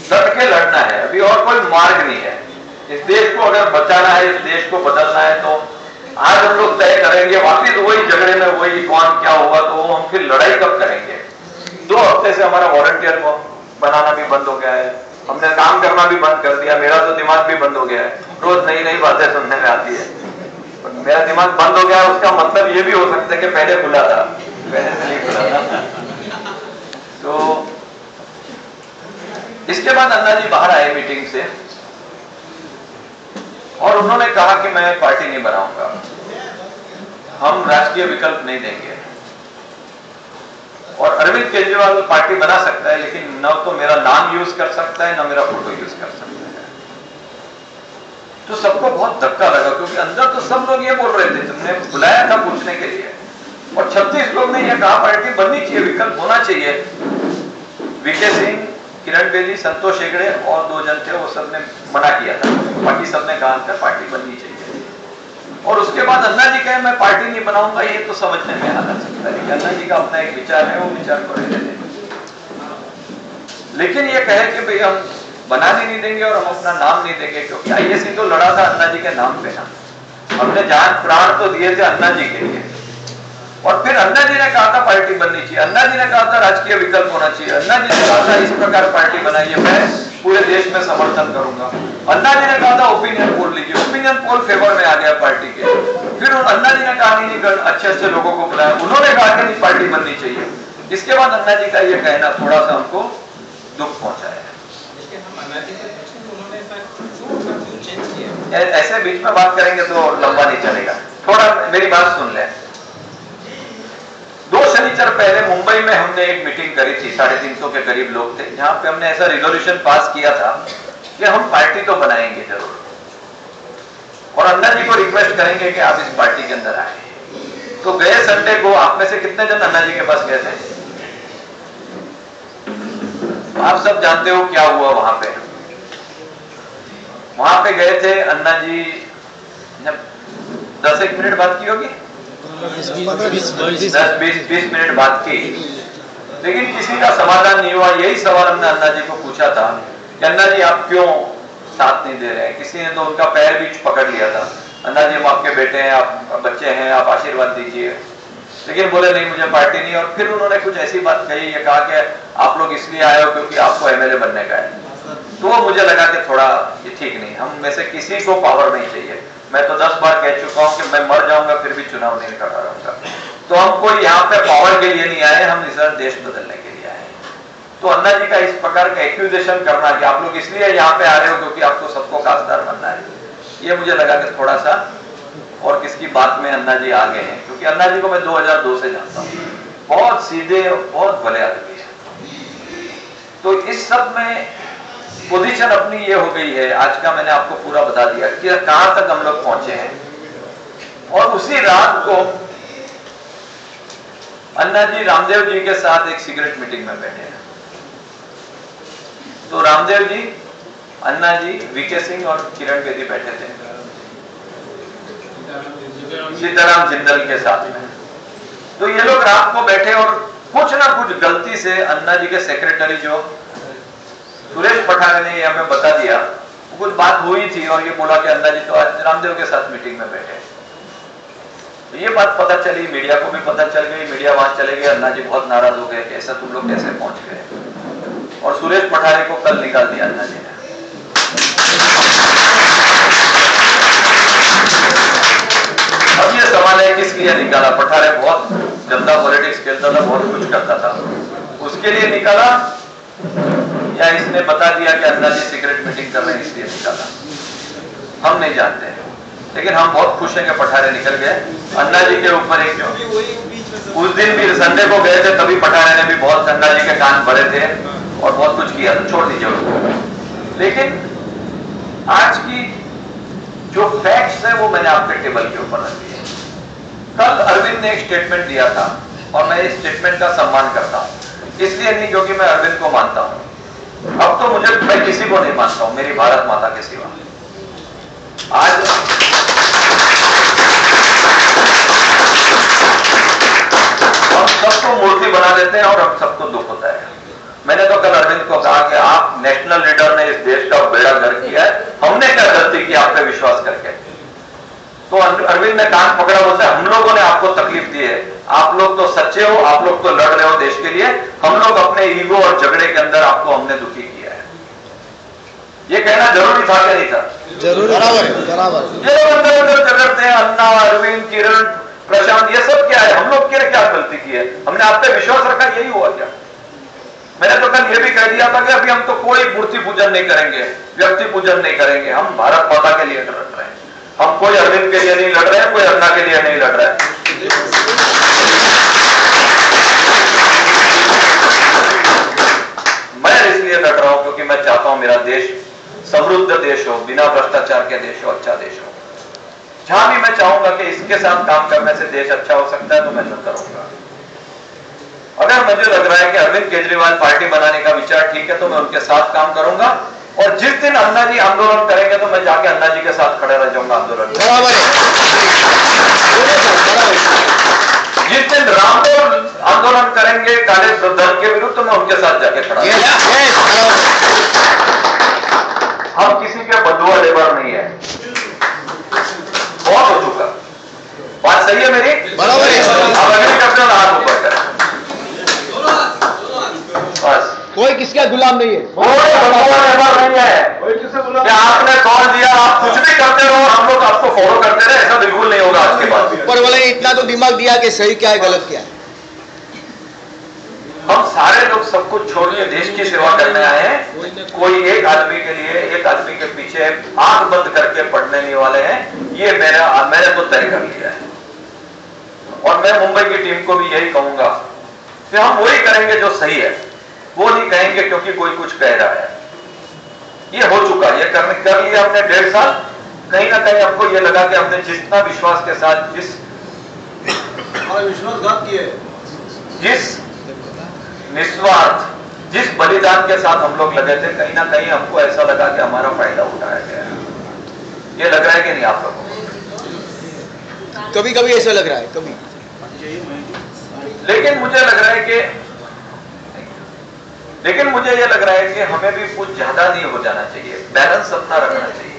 डट के लड़ना है, अभी और कोई मार्ग नहीं है। इस देश को अगर बचाना है, इस देश को बदलना है, तो आज हम लोग तय करेंगे। वापिस वही झगड़े में वही कौन क्या हुआ, तो हम फिर लड़ाई कब करेंगे? 2 हफ्ते से हमारा वॉलंटियर को बनाना भी बंद हो गया है, हमने काम करना भी बंद कर दिया, मेरा तो दिमाग भी बंद हो गया है। रोज नई नई बातें सुनने में आती है, मेरा दिमाग बंद हो गया। उसका मतलब ये भी हो सकता है कि पहले खुला था, पहले से नहीं खुला था। तो इसके बाद अन्ना जी बाहर आए मीटिंग से और उन्होंने कहा कि मैं पार्टी नहीं बनाऊंगा, हम राजकीय विकल्प नहीं देंगे। और अरविंद केजरीवाल पार्टी बना सकता है, लेकिन न तो मेरा नाम यूज कर सकता है, न मेरा फोटो यूज कर सकता है। तो सबको बहुत धक्का लगा, क्योंकि अंदर तो सब लोग ये बोल रहे थे, तुमने बुलाया था पूछने के लिए, और 36 लोग ने यह कहा पार्टी बननी चाहिए, विकल्प होना चाहिए। वीके सिंह, किरण बेदी, संतोष हेगड़े और 2 जन थे, वो सबने मना किया था, बाकी सबने कहा था पार्टी बननी चाहिए। और उसके बाद अन्ना जी कहे मैं पार्टी नहीं बनाऊंगा, ये तो समझने में आ सकता है कि अन्ना जी का अपना एक विचार है, वो विचार को रहने दें। लेकिन ये कहे कि भाई हम बनाने नहीं देंगे और हम अपना नाम नहीं देंगे, क्योंकि आईएससी तो लड़ा था अन्ना जी के नाम पे ना, हमने जान प्राण तो दिए थे अन्ना जी के लिए। और फिर अन्ना जी ने कहा था पार्टी बननी चाहिए, अन्ना जी ने कहा था राजकीय विकल्प होना चाहिए, अन्ना जी ने कहा था इस प्रकार पार्टी बनाइए, मैं पूरे देश में समर्थन करूंगा। अन्ना जी ने कहा था ओपिनियन पोल लीजिए, ओपिनियन पोल फेवर में आ गया पार्टी के। फिर अन्ना जी ने कहा नहीं अच्छे अच्छे लोगों को बुलाया, उन्होंने कहा कि नहीं पार्टी बननी चाहिए। इसके बाद अन्ना जी का यह कहना थोड़ा सा हमको दुख पहुंचाया। ऐसे बीच में बात करेंगे तो लंबा नहीं चलेगा, थोड़ा मेरी बात सुन ले। 2 शनिचर पहले मुंबई में हमने एक मीटिंग करी थी, 350 के करीब लोग थे, जहां पे हमने ऐसा रिजोल्यूशन पास किया था कि हम पार्टी तो बनाएंगे जरूर, और अन्ना जी को रिक्वेस्ट करेंगे कि आप इस पार्टी के अंदर आए। तो गए संडे को, आप में से कितने जन अन्ना जी के पास गए थे? आप सब जानते हो क्या हुआ वहां पे। वहां पे गए थे अन्ना जी, 10-1 मिनट बात की होगी, 10-20 मिनट बात की, लेकिन किसी का समाधान नहीं हुआ। यही सवाल हमने अन्ना जी को पूछा था कि अन्ना जी आप क्यों साथ नहीं दे रहे हैं? किसी ने तो उनका पैर भी पकड़ लिया था, अन्ना जी हम आपके बेटे हैं, आप बच्चे हैं, आप आशीर्वाद दीजिए, लेकिन बोले नहीं मुझे पार्टी नहीं। और फिर उन्होंने कुछ ऐसी बात कही, ये कहा कि आप लोग इसलिए आए हो क्योंकि आपको एमएलए बनने का है। तो वो मुझे लगा कि थोड़ा ये ठीक नहीं, हम में से किसी को पावर नहीं चाहिए। मैं तो 10 बार कह चुका हूं कि मैं मर जाऊंगा फिर भी चुनाव नहीं लड़ा रहूंगा। तो हम कोई यहाँ पे पावर के लिए नहीं आए, हम इस देश बदलने के लिए आए। तो अन्ना जी का इस प्रकार का एक्यूजेशन करना कि आप लोग इसलिए यहाँ पे आ रहे हो क्योंकि आपको सबको खासदार बनना है, ये मुझे लगा कि थोड़ा सा और किसकी बात में अन्ना जी आगे हैं, क्योंकि अन्ना जी को मैं 2002 से जानता हूँ, बहुत सीधे बहुत भले आदमी है। तो इस सब में पोजीशन अपनी ये हो गई है। आज का मैंने आपको पूरा बता दिया कि कहां तक हम लोग पहुंचे हैं। और उसी रात को अन्ना जी रामदेव जी के साथ एक सीक्रेट मीटिंग में बैठे हैं। तो रामदेव जी, अन्ना जी, वीके सिंह और किरण बेदी बैठे थे सीताराम जिंदल के साथ में। तो ये लोग रात को बैठे और कुछ ना कुछ गलती से अन्ना जी के सेक्रेटरी जो सुरेश पठारे ने हमें बता दिया, कुछ बात हुई थी और ये बोला कि अन्ना जी तो आज रामदेव के साथ मीटिंग में बैठे। तो ये बात पता चली, मीडिया को भी पता चल गई, मीडिया वहां चले गए, अन्ना जी बहुत नाराज हो गए कि ऐसा तुम लोग कैसे पहुंच गए, और सुरेश पठारे को कल निकाल दिया अन्ना जी ने। अब ये सवाल है किस लिए निकाला? पठारे बहुत गंदा पॉलिटिक्स खेलता था, बहुत कुछ करता था, उसके लिए निकाला या इसने बता दिया कि अन्ना जी सीक्रेट मीटिंग कर रहे हैं इसलिए निकाला? हम नहीं जानते हैं, लेकिन हम बहुत खुश हैं कि पठारे निकल गए। अन्ना जी के ऊपर एक जो उस दिन भी संडे को गए थे, तभी पठारे ने भी बहुत अन्ना जी के कान भरे थे और बहुत कुछ किया था, छोड़ दीजिए उसको। लेकिन आज की जो फैक्ट्स है वो मैंने आपके टेबल के ऊपर रख दिए। कल अरविंद ने एक स्टेटमेंट दिया था और मैं इस स्टेटमेंट का सम्मान करता हूं, इसलिए नहीं क्योंकि मैं अरविंद को मानता हूं, अब तो मैं किसी को नहीं मानता हूं मेरी भारत माता के सिवा। आज हम सबको मूर्ति बना देते हैं और हम सबको दुख होता है। मैंने तो कल अरविंद को कहा कि आप नेशनल लीडर ने इस देश का बेड़ा गर्क किया है, हमने क्या गलती की आप पे विश्वास करके? तो अरविंद ने कान पकड़ा, बोलता है हम लोगों ने आपको तकलीफ दी है, आप लोग तो सच्चे हो, आप लोग तो लड़ रहे हो देश के लिए, हम लोग अपने ईगो और झगड़े के अंदर आपको हमने दुखी किया है। ये कहना जरूरी था क्या नहीं था? जरूर, बराबर। ये लोग अंदर अंदर झगड़ते हैं, अन्ना, अरविंद, किरण, प्रशांत, ये सब क्या है? हम लोग क्या गलती की है? हमने आप पे विश्वास रखा, यही हुआ क्या? मैंने तो कल ये भी कह दिया था कि अभी हम तो कोई मूर्ति पूजन नहीं करेंगे, व्यक्ति पूजन नहीं करेंगे, हम भारत माता के लिए लड़ रहे हैं, हम कोई अरविंद के लिए नहीं लड़ रहे हैं, कोई अन्ना के लिए नहीं लड़ रहे हैं। मैं इसलिए लड़ रहा हूं क्योंकि मैं चाहता हूं मेरा देश समृद्ध देश हो, बिना भ्रष्टाचार के देश हो, अच्छा देश हो। जहां भी मैं चाहूंगा कि इसके साथ काम करने से देश अच्छा हो सकता है तो मैं करूंगा। अगर मुझे लग रहा है कि अरविंद केजरीवाल पार्टी बनाने का विचार ठीक है तो मैं उनके साथ काम करूंगा, और जिस दिन अन्ना जी आंदोलन करेंगे तो मैं जाके अन्ना जी के साथ खड़े रह जाऊंगा आंदोलन। जिस दिन रामदेव आंदोलन करेंगे काले धन के विरुद्ध तो मैं उनके साथ जाके खड़ा। हम किसी के बदुआ लेबर नहीं है, बहुत हो चुका। बात सही है मेरी? बराबर है। अब अगली करते हो हाथ ऊपर करें, बस। कोई किसका गुलाम नहीं है, कोई बदुआ लेबर नहीं है। कि आपने कॉल दिया आप कुछ भी करते रहो, हम लोग आपको फॉलो करते रहे, ऐसा बिल्कुल नहीं होगा आज के बाद। ऊपर वाले ने इतना तो दिमाग दिया कि सही क्या है गलत क्या है। हम सारे लोग सब कुछ छोड़ के देश की सेवा करने आए हैं। कोई एक आदमी के लिए, एक आदमी के पीछे आंख बंद करके पड़ने नहीं वाले हैं, ये मैंने तो तय कर लिया है। और मैं मुंबई की टीम को भी यही कहूंगा कि हम वही करेंगे जो सही है, वो नहीं कहेंगे क्योंकि कोई कुछ कह रहा है। ये हो चुका, ये कर लिया हमने 1.5 साल। कहीं ना कहीं हमको ये लगा कि हमने जितना विश्वास के साथ विश्वासघात किए, जिस निस्वार्थ, जिस बलिदान के साथ हम लोग लगे थे, कहीं ना कहीं हमको ऐसा लगा कि हमारा फायदा उठाया गया। ये लग रहा है कि नहीं आप लोगों को? कभी कभी ऐसा लग रहा है, कभी। लेकिन मुझे ये लग रहा है कि हमें भी कुछ ज्यादा नहीं हो जाना चाहिए, बैलेंस अपना रखना चाहिए।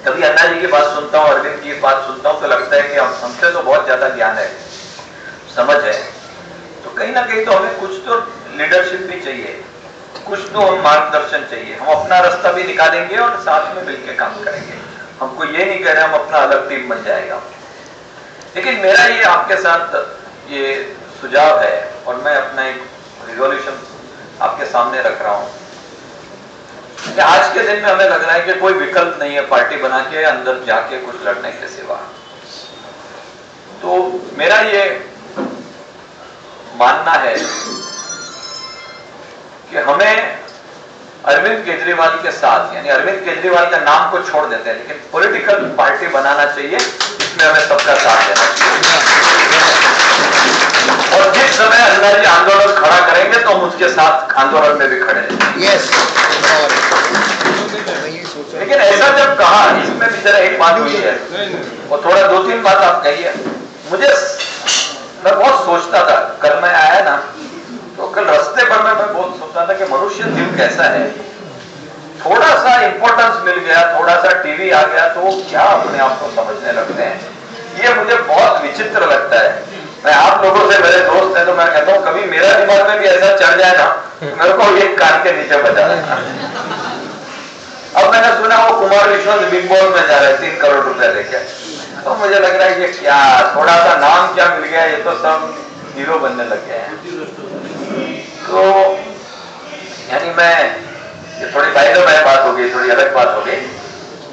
कभी अन्ना जी की बात सुनता हूँ, अरविंद की बात सुनता हूँ तो लगता है कि हमसे तो बहुत ज्यादा ज्ञान है, समझ है, तो कहीं ना कहीं तो हमें कुछ तो लीडरशिप भी चाहिए, कुछ तो हम मार्गदर्शन चाहिए। हम अपना रास्ता भी निकालेंगे और साथ में मिलकर काम करेंगे। हमको ये नहीं कह रहे हम अपना अलग टीम बन जाएगा। लेकिन मेरा ये आपके साथ ये सुझाव है और मैं अपना एक रिजोल्यूशन आपके सामने रख रहा हूं कि आज के दिन में हमें लग रहा है कि कोई विकल्प नहीं है पार्टी बना के अंदर जाके कुछ लड़ने के सिवा। तो मेरा ये मानना है कि हमें अरविंद केजरीवाल के साथ, यानी अरविंद केजरीवाल का नाम को छोड़ देते हैं, लेकिन पॉलिटिकल पार्टी बनाना चाहिए, इसमें हमें सबका साथ देना चाहिए। और जिस समय अन्ना जी आंदोलन खड़ा करेंगे तो हम उसके साथ आंदोलन में भी खड़े हैं। यस। लेकिन ऐसा जब कहा, इसमें भी जरा एक बात हुई है और थोड़ा 2-3 बात आप कही है। मैं बहुत सोचता था, कल मैं आया ना तो कल रास्ते पर मैं बहुत सोचता था कि मनुष्य जीव कैसा है। थोड़ा सा इंपॉर्टेंस मिल गया, थोड़ा सा टीवी आ गया तो क्या अपने आप को समझने लगते हैं। ये मुझे बहुत विचित्र लगता है। मैं आप लोगों से, मेरे दोस्त हैं, तो मैं कहता हूँ कभी मेरा दिमाग में भी ऐसा चढ़ जाए ना, मेरे को एक कान के नीचे बजा रहा है। अब मैंने सुना वो कुमार विश्वास बिग बॉस में जा रहे हैं 3 करोड़ रुपए लेके, तो मुझे लग रहा है ये क्या, थोड़ा सा नाम क्या मिल गया, ये तो सब हीरो बनने लग गए हैं। तो यानी ये थोड़ी बात हो गई, थोड़ी अलग बात हो गई,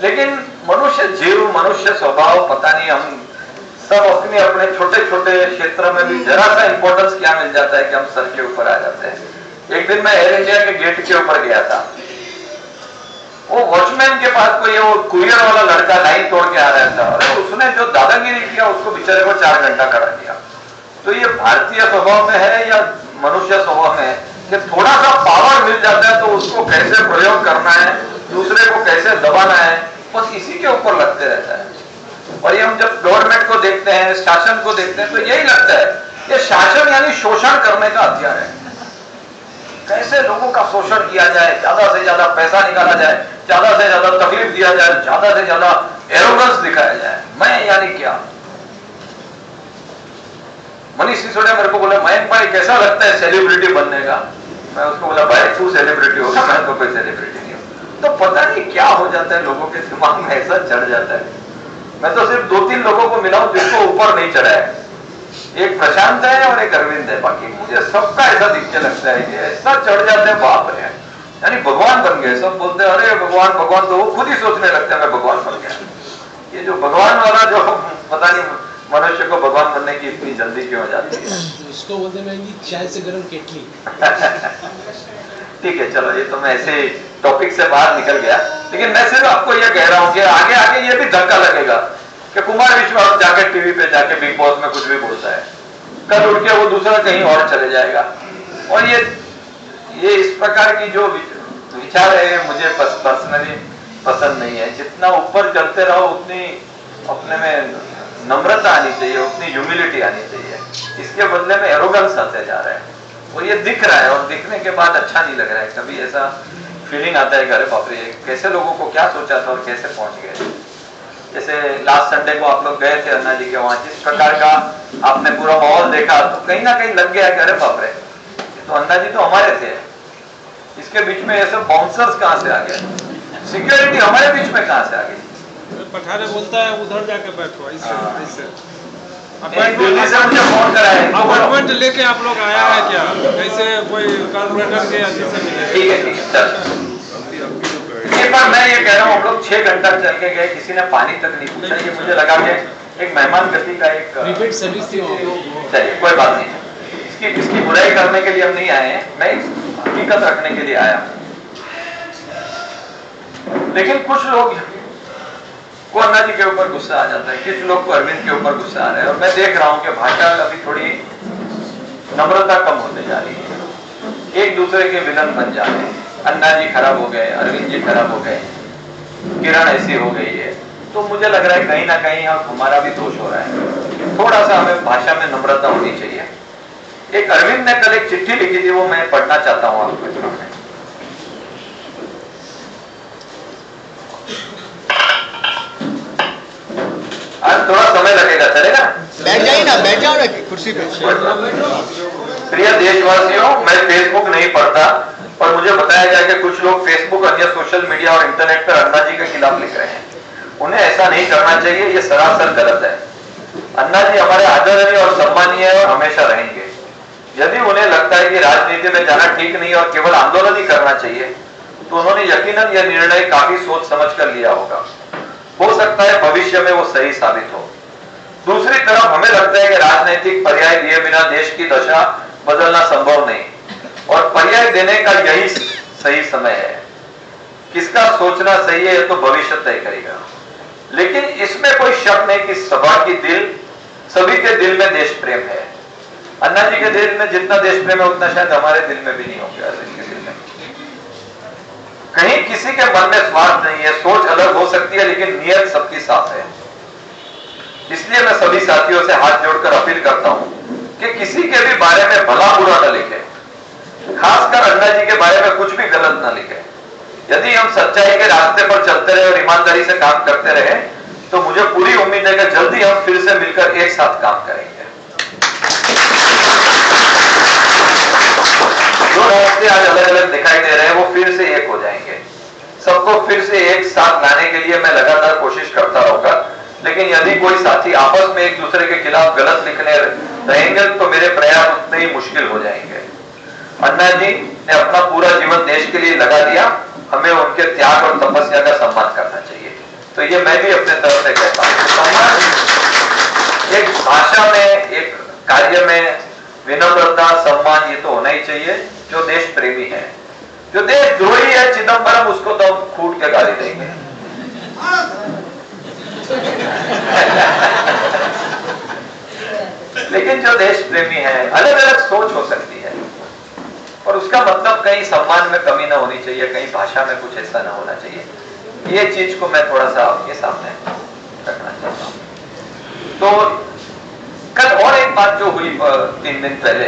लेकिन मनुष्य जीव, मनुष्य स्वभाव, पता नहीं हम सब अपने अपने छोटे छोटे क्षेत्र में भी जरा सा इंपॉर्टेंस क्या मिल जाता है कि हम सर के ऊपर आ जाते हैं। एक दिन मैं एयर इंडिया के गेट के ऊपर गया था, वो वॉचमैन के पास कोई वो कुरियर वाला लड़का लाइन तोड़ के आ रहा था और उसने जो दादागिरी किया उसको बेचारे को 4 घंटा करा दिया। तो ये भारतीय स्वभाव में है या मनुष्य स्वभाव में है कि थोड़ा सा पावर मिल जाता है तो उसको कैसे प्रयोग करना है, दूसरे को कैसे दबाना है, बस इसी के ऊपर लगते रहता है। और ये हम जब गवर्नमेंट को देखते हैं, शासन को देखते हैं, तो यही लगता है ये शासन यानी शोषण करने का हथियार है। कैसे लोगों का शोषण किया जाए, ज्यादा से ज्यादा पैसा निकाला जाए, ज्यादा से ज्यादा तकलीफ दिया जाए, ज्यादा से ज्यादा एरोगेंस दिखाया जाए। मैं यानी क्या? मनीष सिसोदिया मेरे को बोला, मयंक भाई कैसा लगता है सेलिब्रिटी बनने का? मैं उसको बोला, भाई तू सेलिब्रिटी होगा, मैं तो कोई सेलिब्रिटी नहीं हूं। तो पता नहीं क्या हो जाता है, लोगों के दिमाग में ऐसा चढ़ जाता है। मैं तो सिर्फ 2-3 लोगों को मिला हूं जिसको ऊपर नहीं चढ़ा है, एक प्रशांत है और एक अरविंद है। बाकी मुझे सबका ऐसा दिखने लगता है कि ऐसा चढ़ जाते हैं, बाप रे, यानी भगवान बन गए। सब बोलते हैं अरे भगवान भगवान, तो वो खुद ही सोचने लगते हैं मैं भगवान बन गया। ये जो भगवान वाला जो पता नहीं मनुष्य को भगवान बनने की इतनी जल्दी क्यों हो जाती है? इसको बोलते हैं चाय से गर्म केटली। ठीक है, चलो ये तो मैं ऐसे टॉपिक से बाहर निकल गया, लेकिन मैं सिर्फ आपको ये कह रहा हूं कि आगे आगे ये भी धक्का लगेगा कि कुमार विश्वास जाके टीवी पे जाके बिग बॉस में कुछ भी बोलता है, कल उठ के वो दूसरा कहीं और चले जाएगा। और ये इस प्रकार की जो विचार है मुझे पर्सनली पसंद नहीं है। जितना ऊपर चलते रहो उतनी अपने में नम्रता आनी चाहिए, उतनी ह्यूमिलिटी आनी चाहिए। इसके बदले में एरोगेंस आते जा रहा है और ये दिख रहा है, और दिखने के बाद अच्छा नहीं लग रहा है। कभी ऐसा फीलिंग आता है कि अरे बाप रे, कैसे लोगों को क्या सोचा था और कैसे पहुंच गए। जैसे लास्ट संडे को आप लोग गए थे अन्ना जी के वहां, जिस प्रकार का आपने पूरा माहौल देखा तो कहीं ना कहीं लग गया कि अरे बाप रे, तो अन्ना जी तो हमारे थे, इसके बीच में ऐसे बाउंसर्स कहां से आ गए, सिक्योरिटी हमारे बीच में कहां से आ गई। पठारे बोलता है उधर जाके बैठो, ऐसे दिल्ली से मुझे फोन करा है, अपॉइंटमेंट लेके आप लोग आया है क्या? कैसे कोई कारपोरेटर के अच्छे से मिले? ठीक है ठीक है, चल। एक बार मैं ये कह रहा हूँ, हम लोग 6 घंटा चल के गए, किसी ने पानी तक नहीं पूछा। ये मुझे लगा कि एक मेहमान गति का एक प्रीपेड सर्विस थी। चलिए कोई बात नहीं, इसकी बुराई करने के लिए हम नहीं आए हैं, मैं हकीकत रखने के लिए आया हूँ। लेकिन कुछ लोग को अन्ना जी के ऊपर गुस्सा आ जाता है, कुछ लोग को अरविंद के ऊपर गुस्सा आ रहा है, और मैं देख रहा हूं कि भाषा अभी थोड़ी नम्रता कम होते जा रही है, एक दूसरे के विलन बन जा रहे हैं। अन्ना जी खराब हो गए, अरविंद जी खराब हो गए, किरण ऐसी हो गई है, तो मुझे लग रहा है कहीं ना कहीं हमारा भी दोष हो रहा है। थोड़ा सा हमें भाषा में नम्रता होनी चाहिए। एक अरविंद ने कल एक चिट्ठी लिखी थी, वो मैं पढ़ना चाहता हूँ आपके सामने। आज थोड़ा समय लगेगा, चलेगा? बैठ जाइए ना, बैठ जाओ ना कुर्सी पे। प्रिय देशवासियों, मैं फेसबुक नहीं पढ़ता और मुझे बताया गया कि कुछ लोग फेसबुक, अन्य सोशल मीडिया और इंटरनेट पर अन्ना जी के खिलाफ लिख रहे हैं। उन्हें ऐसा नहीं करना चाहिए, ये सरासर गलत है। अन्ना जी हमारे आदरणीय और सम्मानीय है और हमेशा रहेंगे। यदि उन्हें लगता है कि राजनीति में जाना ठीक नहीं और केवल आंदोलन ही करना चाहिए, तो उन्होंने यकीनन यह निर्णय काफी सोच समझ कर लिया होगा। हो सकता है भविष्य में वो सही साबित हो। दूसरी तरफ हमें लगता है कि राजनीतिक पर्याय दिए बिना देश की दशा बदलना संभव नहीं, और पर्याय देने का यही सही समय है। किसका सोचना सही है तो भविष्य तय करेगा, लेकिन इसमें कोई शक नहीं कि सभी के दिल में देश प्रेम है। अन्ना जी के दिल में जितना देश प्रेम है उतना शायद हमारे दिल में भी नहीं होगा। इनके दिल में कहीं किसी के मन में स्वार्थ नहीं है, सोच अलग हो सकती है लेकिन नियत सबकी साफ है। इसलिए मैं सभी साथियों से हाथ जोड़कर अपील करता हूं कि किसी के भी बारे में भला बुरा न लिखे, खासकर अन्ना जी के बारे में कुछ भी गलत न लिखे। यदि हम सच्चाई के रास्ते पर चलते रहे और ईमानदारी से काम करते रहे तो मुझे पूरी उम्मीद है कि जल्दी हम फिर से मिलकर एक साथ काम करेंगे। जो रास्ते आज अलग अलग दिखाई दे रहे हैं वो फिर से एक हो जाएंगे। सबको फिर से एक साथ लाने के लिए मैं लगातार कोशिश करता रहूंगा, लेकिन यदि कोई साथी आपस में एक दूसरे के खिलाफ गलत लिखने रहेंगे तो मेरे प्रयास उतने ही मुश्किल हो जाएंगे। अन्ना जी ने अपना पूरा जीवन देश के लिए लगा दिया, हमें उनके त्याग और तपस्या का सम्मान करना चाहिए। तो ये मैं भी अपने तरफ से कहता हूँ, सम्मान एक भाषा में, एक कार्य में विनम्रता, सम्मान ये तो होना ही चाहिए। जो देश प्रेमी है, जो देशद्रोही है चिदम्बरम, उसको तो हम कूट के गाली देंगे। लेकिन जो देश प्रेमी है, अलग अलग सोच हो सकती है और उसका मतलब कहीं सम्मान में कमी ना होनी चाहिए, कहीं भाषा में कुछ ऐसा ना होना चाहिए। ये चीज को मैं थोड़ा सा आपके सामने रखना चाहता हूँ। तो कल और एक बात जो हुई 3 दिन पहले,